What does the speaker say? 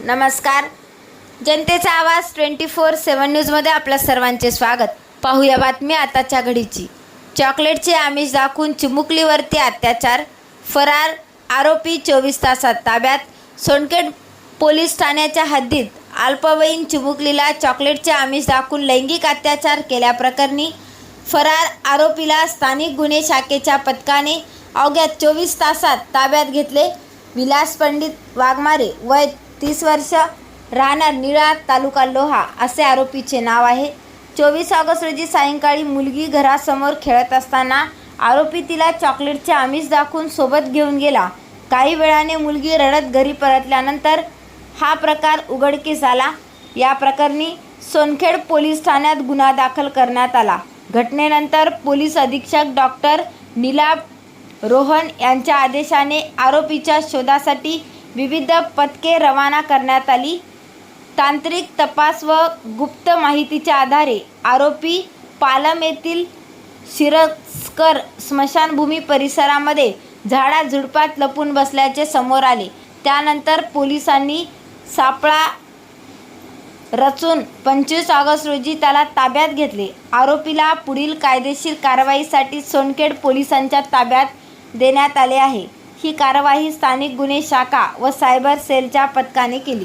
नमस्कार. जनतेचा आवाज 24/7 न्यूजमध्ये आपल्या सर्वांचे स्वागत. पाहूया बातमी आताच्या घडीची. चॉकलेटचे आमिष दाखवून चिमुकलीवरती अत्याचार, फरार आरोपी 24 तासात ताब्यात. सोनखेड पोलीस ठाण्याच्या हद्दीत अल्पवयीन चिमुकलीला चॉकलेटचे आमिष दाखवून लैंगिक अत्याचार केल्याप्रकरणी फरार आरोपीला स्थानिक गुन्हे शाखेच्या पथकाने अवघ्या 24 तासात ताब्यात घेतले. विलास पंडित वाघमारे, वय 30 वर्ष, राहणार निळा, तालुका लोहा असे आरोपीचे नाव आहे. 24 ऑगस्ट रोजी सायंकाळी मुलगी घरासमोर खेळत असताना आरोपी तिला चॉकलेटचे आमिष दाखवून सोबत घेऊन गेला. काही वेळाने मुलगी रडत घरी परतल्यानंतर हा प्रकार उघडकीस आला. या प्रकरणी सोनखेड पोलीस ठाण्यात गुन्हा दाखल करण्यात आला. घटनेनंतर पोलीस अधीक्षक डॉक्टर नीलाभ रोहन यांच्या आदेशाने आरोपीच्या शोधासाठी विविध पथके रवाना करण्यात आली. तांत्रिक तपास व गुप्त माहितीच्या आधारे आरोपी पालम येथील शिरस्कर स्मशानभूमी परिसरामध्ये झाडाझुडपात लपून बसल्याचे समोर आले. त्यानंतर पोलिसांनी सापळा रचून 25 ऑगस्ट रोजी त्याला ताब्यात घेतले. आरोपीला पुढील कायदेशीर कारवाईसाठी सोनखेड पोलिसांच्या ताब्यात देण्यात आले आहे. ही कारवाई स्थानिक गुन्हे शाखा व सायबर सेलच्या पथकाने केली.